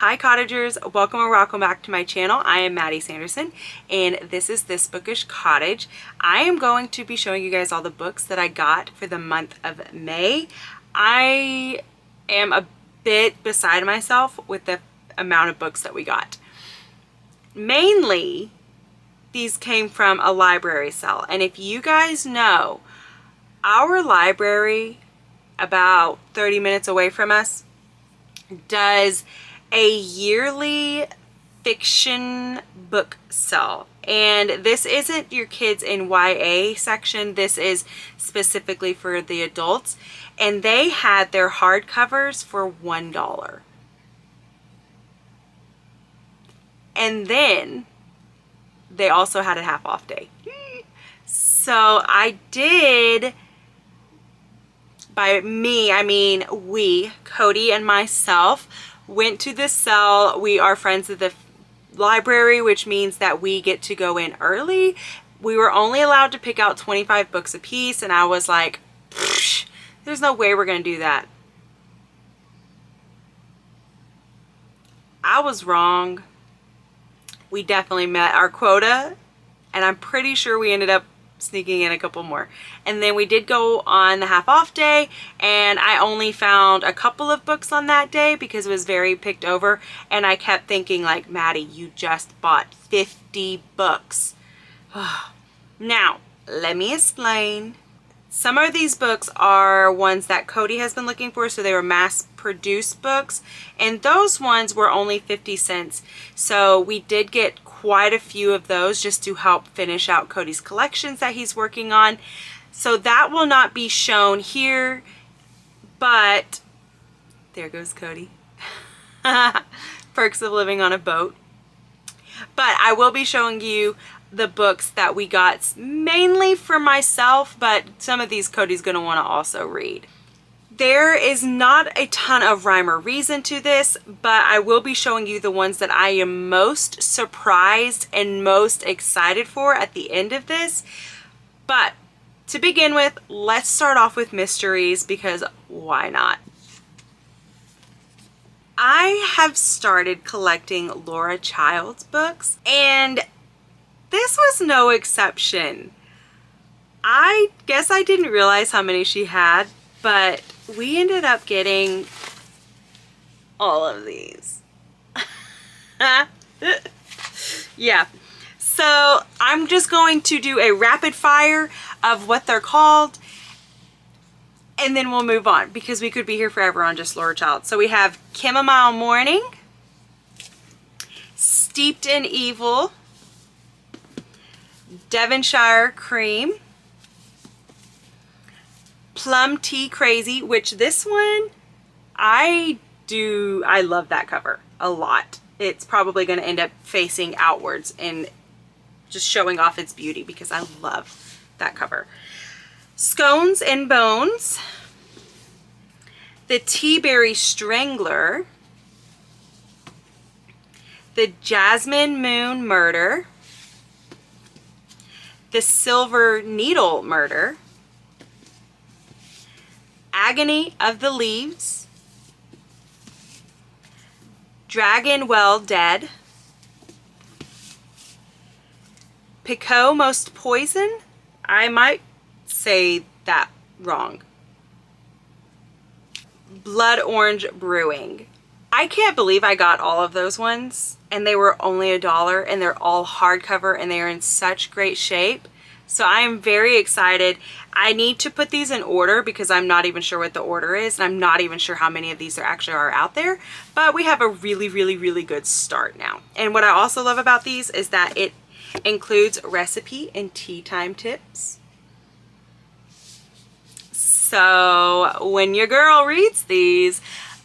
Hi cottagers, welcome or welcome back to my channel. I am Maddie Sanderson and this is This Bookish Cottage. I am going to be showing you guys all the books that I got for the month of May. I am a bit beside myself with the amount of books that we got. Mainly, these came from a library sale, and if you guys know, our library about 30 minutes away from us does a yearly fiction book sale, and this isn't your kids in YA section. This is specifically for the adults, and they had their hardcovers for $1, and then they also had a half off day. So I did, by me I mean we, Cody and myself, went to the sale. We are friends of the library, which means that we get to go in early. We were only allowed to pick out 25 books a piece, and I was like, there's no way we're gonna do that. I was wrong. We definitely met our quota, and I'm pretty sure we ended up sneaking in a couple more. And then we did go on the half off day, and I only found a couple of books on that day because it was very picked over, and I kept thinking like, Maddie, you just bought 50 books. Now let me explain. Some of these books are ones that Cody has been looking for, so they were mass-produced books, and those ones were only 50 cents. So we did get quite a few of those just to help finish out Cody's collections that he's working on. So that will not be shown here, but there goes Cody. Perks of living on a boat. But I will be showing you the books that we got mainly for myself, but some of these Cody's going to want to also read. There is not a ton of rhyme or reason to this, but I will be showing you the ones that I am most surprised and most excited for at the end of this. But to begin with, let's start off with mysteries, because why not? I have started collecting Laura Child's books, and this was no exception. I guess I didn't realize how many she had, but we ended up getting all of these. Yeah. So I'm just going to do a rapid fire of what they're called, and then we'll move on because we could be here forever on just Laura Child. So we have Chamomile Morning, Steeped in Evil, Devonshire Cream, Plum Tea Crazy, which this one, I love that cover a lot. It's probably going to end up facing outwards and just showing off its beauty because I love that cover. Scones and Bones, the Tea Berry Strangler, the Jasmine Moon Murder, the Silver Needle Murder, Agony of the Leaves, Dragon Well Dead, Picot Most Poison, I might say that wrong, Blood Orange Brewing. I can't believe I got all of those ones, and they were only $1, and they're all hardcover, and they are in such great shape. So I am very excited. I need to put these in order because I'm not even sure what the order is, and I'm not even sure how many of these there actually are out there, but we have a really, really, really good start now. And what I also love about these is that it includes recipe and tea time tips. So when your girl reads these,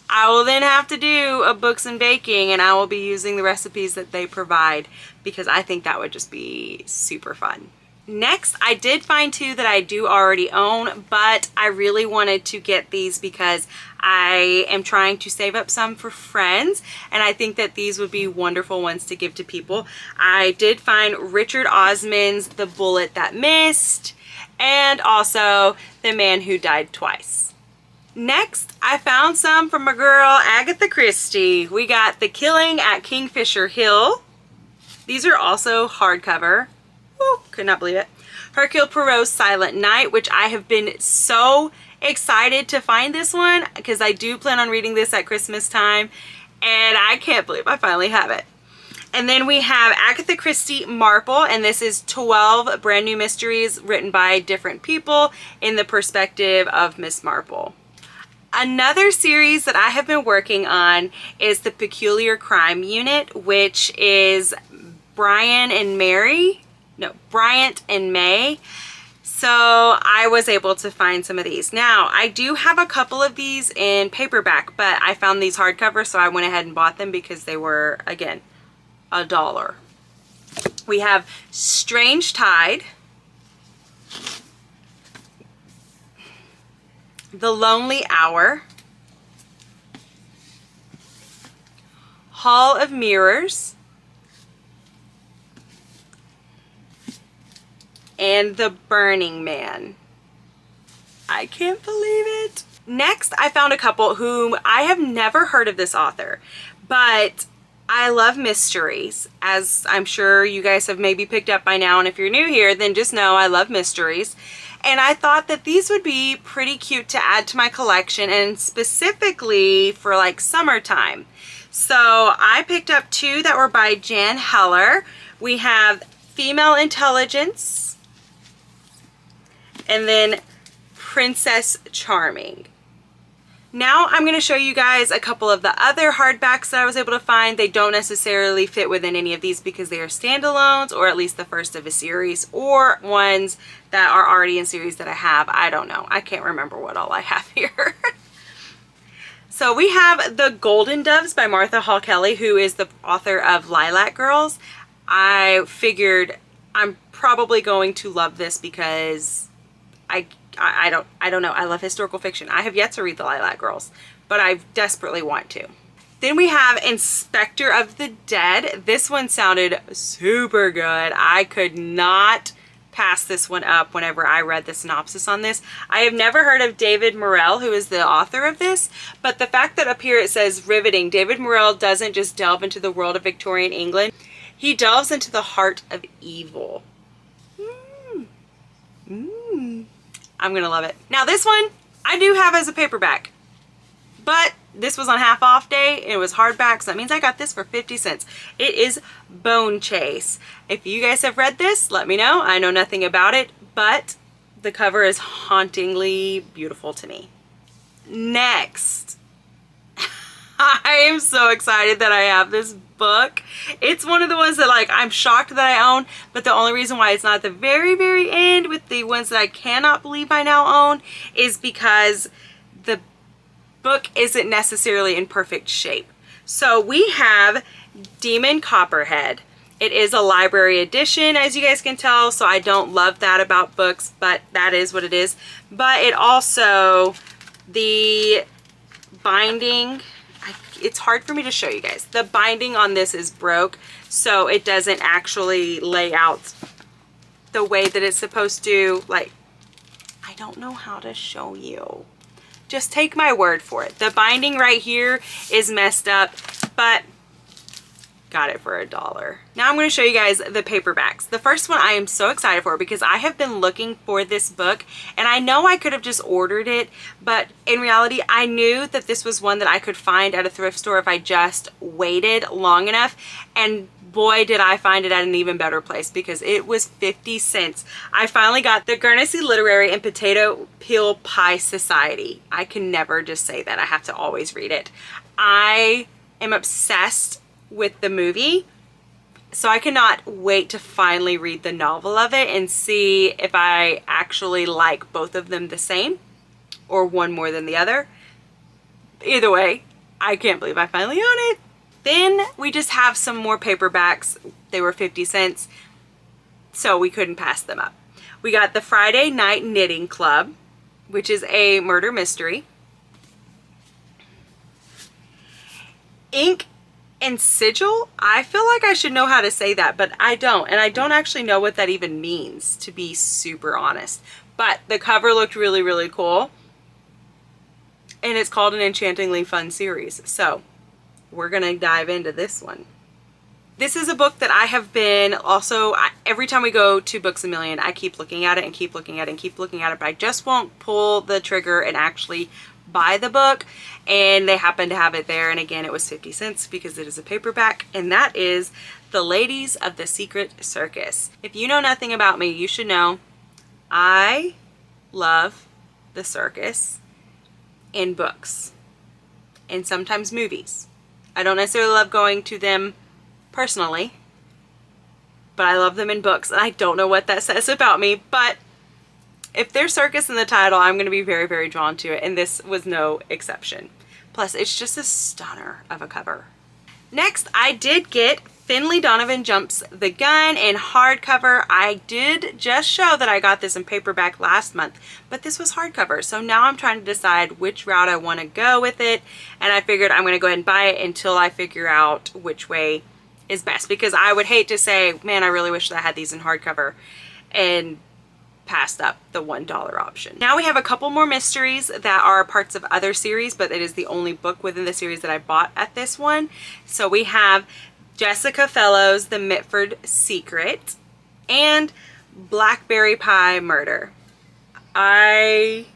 I will then have to do a books and baking, and I will be using the recipes that they provide because I think that would just be super fun. Next, I did find two that I do already own, but I really wanted to get these because I am trying to save up some for friends, and I think that these would be wonderful ones to give to people. I did find Richard Osman's The Bullet That Missed, and also The Man Who Died Twice. Next, I found some from my girl Agatha Christie. We got The Killing at Kingfisher Hill. These are also hardcover. Ooh, could not believe it. Hercule Poirot's Silent Night, which I have been so excited to find this one because I do plan on reading this at Christmas time, and I can't believe I finally have it. And then we have Agatha Christie Marple, and this is 12 brand new mysteries written by different people in the perspective of Miss Marple. Another series that I have been working on is the Peculiar Crime Unit, which is Bryant and May. So I was able to find some of these. Now, I do have a couple of these in paperback, but I found these hardcover, so I went ahead and bought them because they were, again, $1. We have Strange Tide, The Lonely Hour, Hall of Mirrors, and The Burning Man. I can't believe it. Next, I found a couple whom I have never heard of this author, but I love mysteries, as I'm sure you guys have maybe picked up by now, and if you're new here, then just know I love mysteries. And I thought that these would be pretty cute to add to my collection, and specifically for like summertime. So I picked up two that were by Jan Heller. We have Female Intelligence, and then Princess Charming. Now I'm going to show you guys a couple of the other hardbacks that I was able to find. They don't necessarily fit within any of these because they are standalones, or at least the first of a series, or ones that are already in series that I have. I don't know. I can't remember what all I have here. So we have The Golden Doves by Martha Hall Kelly, who is the author of Lilac Girls. I figured I'm probably going to love this because I don't know. I love historical fiction. I have yet to read the Lilac Girls, but I desperately want to. Then we have Inspector of the Dead. This one sounded super good. I could not pass this one up whenever I read the synopsis on this. I have never heard of David Morrell, who is the author of this, but the fact that up here it says riveting, David Morrell doesn't just delve into the world of Victorian England. He delves into the heart of evil. I'm gonna love it. Now this one I do have as a paperback, but this was on half off day and it was hardback, so that means I got this for 50 cents. It is Bone Chase. If you guys have read this, let me know. I know nothing about it, but the cover is hauntingly beautiful to me. Next, I am so excited that I have this book. It's one of the ones that, like, I'm shocked that I own, but the only reason why it's not at the very, very end with the ones that I cannot believe I now own is because the book isn't necessarily in perfect shape. So we have Demon Copperhead. It is a library edition, as you guys can tell, so I don't love that about books, but that is what it is. But it also, the binding, it's hard for me to show you guys. The binding on this is broke, so it doesn't actually lay out the way that it's supposed to. Like, I don't know how to show you. Just take my word for it. The binding right here is messed up, but got it for $1. Now I'm going to show you guys the paperbacks. The first one I am so excited for because I have been looking for this book, and I know I could have just ordered it, but in reality I knew that this was one that I could find at a thrift store if I just waited long enough, and boy did I find it at an even better place because it was 50 cents. I finally got the Guernsey Literary and Potato Peel Pie Society. I can never just say that. I have to always read it. I am obsessed with the movie, so I cannot wait to finally read the novel of it and see if I actually like both of them the same or one more than the other. Either way, I can't believe I finally own it. Then we just have some more paperbacks. They were 50 cents, so we couldn't pass them up. We got the Friday Night Knitting Club, which is a murder mystery. Ink and Sigil. I feel like I should know how to say that, but I don't. And I don't actually know what that even means, to be super honest. But the cover looked really, really cool. and it's called An Enchantingly Fun Series. So we're gonna dive into this one. This is a book that I have been also, every time we go to Books A Million, I keep looking at it and keep looking at it and keep looking at it, but I just won't pull the trigger and actually buy the book. And they happen to have it there. And again, it was 50 cents because it is a paperback. And that is The Ladies of the Secret Circus. If you know nothing about me, you should know I love the circus in books and sometimes movies. I don't necessarily love going to them personally, but I love them in books, and I don't know what that says about me, but if there's circus in the title, I'm going to be very, very drawn to it, and this was no exception. Plus, it's just a stunner of a cover. Next, I did get Finley Donovan Jumps the Gun in hardcover. I did just show that I got this in paperback last month, but this was hardcover, so now I'm trying to decide which route I want to go with it, and I figured I'm going to go ahead and buy it until I figure out which way is best, because I would hate to say, man, I really wish that I had these in hardcover, and passed up the $1 option. Now we have a couple more mysteries that are parts of other series, but it is the only book within the series that I bought at this one. So we have Jessica Fellowes' The Mitford Secret and Blackberry Pie Murder. I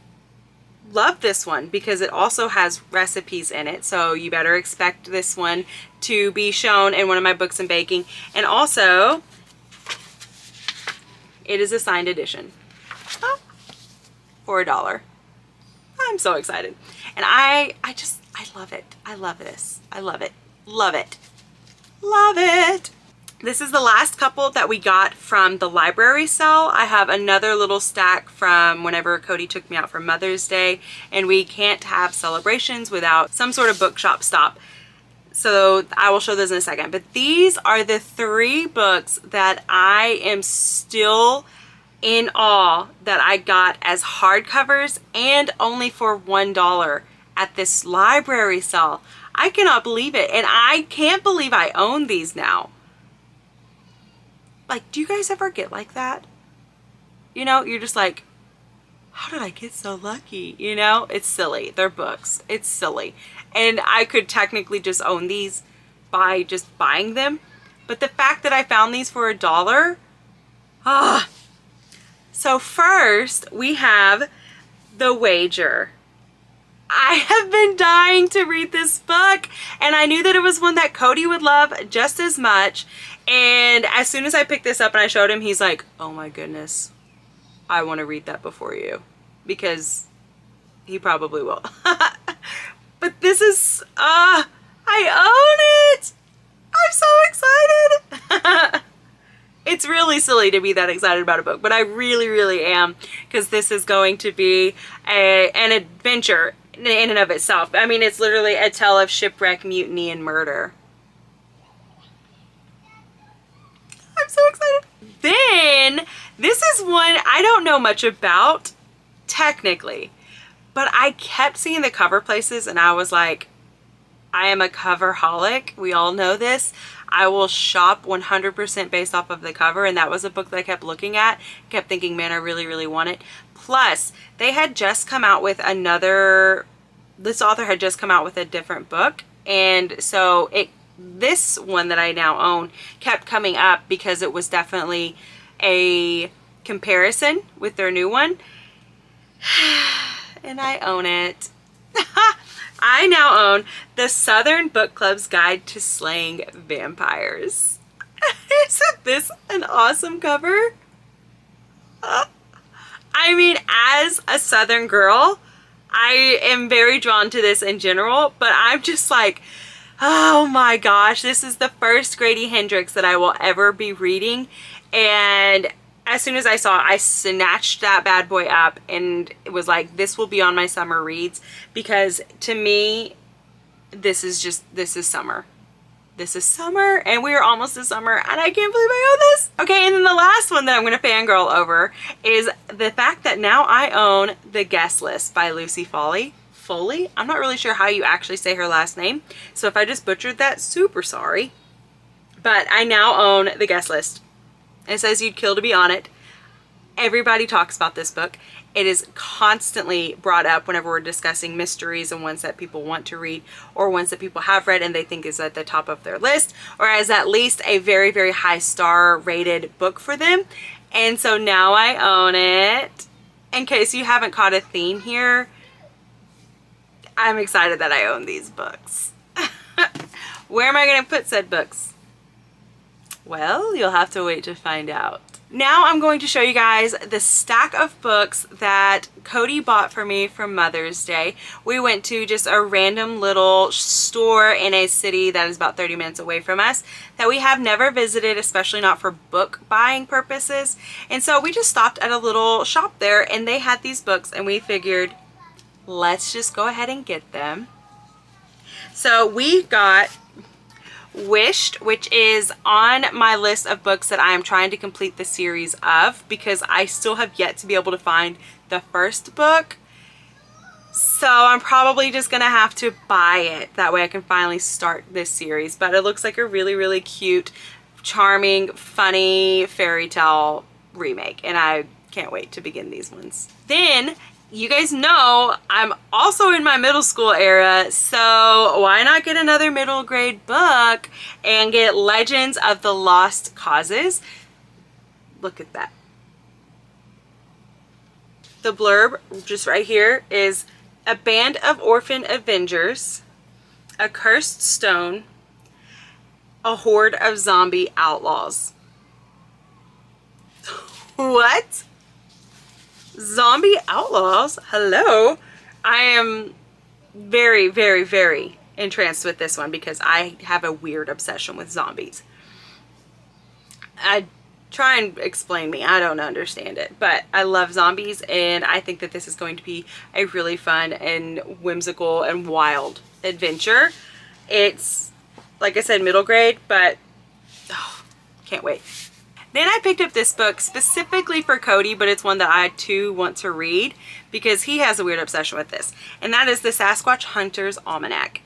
love this one because it also has recipes in it, so you better expect this one to be shown in one of my books in baking. And also, it is a signed edition for $1. I'm so excited. And I love it. I love this. I love it. Love it. Love it. This is the last couple that we got from the library sale. I have another little stack from whenever Cody took me out for Mother's Day, and we can't have celebrations without some sort of bookshop stop. So I will show those in a second. But these are the 3 books that I am still in awe that I got as hardcovers and only for $1 at this library sale. I cannot believe it. And I can't believe I own these now. Like, do you guys ever get like that? You know, you're just like, how did I get so lucky? You know, it's silly. They're books. It's silly. And I could technically just own these by just buying them. But the fact that I found these for $1, So first we have The Wager. I have been dying to read this book, and I knew that it was one that Cody would love just as much. And as soon as I picked this up and I showed him, he's like, oh my goodness, I want to read that before you, because he probably will. But this is, I own it. I'm so excited. It's really silly to be that excited about a book, but I really, really am, because this is going to be an adventure in and of itself. I mean, it's literally a tale of shipwreck, mutiny, and murder. I'm so excited. Then, this is one I don't know much about, technically, but I kept seeing the cover places, and I was like, I am a coverholic. We all know this. I will shop 100% based off of the cover, and that was a book that I kept looking at, kept thinking, man, I really, really want it. Plus, they had just come out with this author had just come out with a different book, and so this one that I now own kept coming up because it was definitely a comparison with their new one. And I own it. I now own the Southern Book Club's Guide to Slaying Vampires. Isn't this an awesome cover? I mean, as a Southern girl, I am very drawn to this in general, but I'm just like, oh my gosh, this is the first Grady Hendrix that I will ever be reading. And as soon as I saw it, I snatched that bad boy up, and it was like, this will be on my summer reads, because to me, this is summer. This is summer, and we are almost to summer, and I can't believe I own this. Okay, and then the last one that I'm going to fangirl over is the fact that now I own The Guest List by Lucy Foley. I'm not really sure how you actually say her last name, so if I just butchered that, super sorry. But I now own The Guest List. It says you'd kill to be on it. Everybody talks about this book. It is constantly brought up whenever we're discussing mysteries and ones that people want to read or ones that people have read and they think is at the top of their list or as at least a very, very high star rated book for them. And so now I own it. In case you haven't caught a theme here, I'm excited that I own these books. Where am I going to put said books? Well, you'll have to wait to find out. Now I'm going to show you guys the stack of books that Cody bought for me for Mother's Day. We went to just a random little store in a city that is about 30 minutes away from us that we have never visited, especially not for book buying purposes. And so we just stopped at a little shop there and they had these books and we figured, let's just go ahead and get them. So we got Wished, which is on my list of books that I am trying to complete the series of because I still have yet to be able to find the first book. So I'm probably just gonna have to buy it. That way I can finally start this series. But it looks like a really, really cute, charming, funny fairy tale remake. And I can't wait to begin these ones. Then you guys know I'm also in my middle school era, so why not get another middle grade book and get Legends of the Lost Causes. Look at that. The blurb just right here is a band of orphan avengers, a cursed stone, a horde of zombie outlaws. What? Zombie outlaws? Hello. I am very, very, very entranced with this one because I have a weird obsession with zombies. Try and explain me. I don't understand it, but I love zombies and I think that this is going to be a really fun and whimsical and wild adventure. It's, like I said, middle grade, but oh, can't wait. Then I picked up this book specifically for Cody, but it's one that I too want to read because he has a weird obsession with this. And that is the Sasquatch Hunter's Almanac.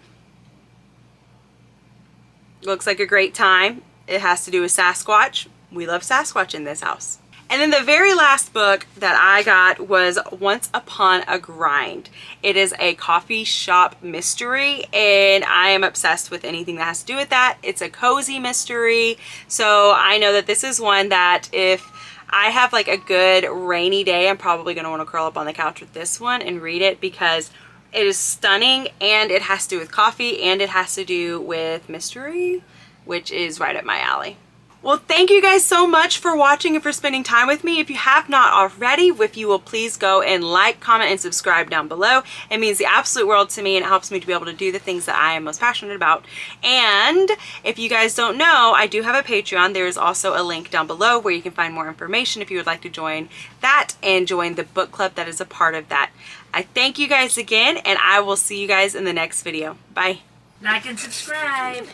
Looks like a great time. It has to do with Sasquatch. We love Sasquatch in this house. And then the very last book that I got was Once Upon a Grind. It is a coffee shop mystery and I am obsessed with anything that has to do with that. It's a cozy mystery. So I know that this is one that if I have like a good rainy day, I'm probably going to want to curl up on the couch with this one and read it because it is stunning and it has to do with coffee and it has to do with mystery, which is right up my alley. Well, thank you guys so much for watching and for spending time with me. If you have not already, if you will please go and like, comment, and subscribe down below. It means the absolute world to me and it helps me to be able to do the things that I am most passionate about. And if you guys don't know, I do have a Patreon. There is also a link down below where you can find more information if you would like to join that and join the book club that is a part of that. I thank you guys again and I will see you guys in the next video. Bye. Like and subscribe.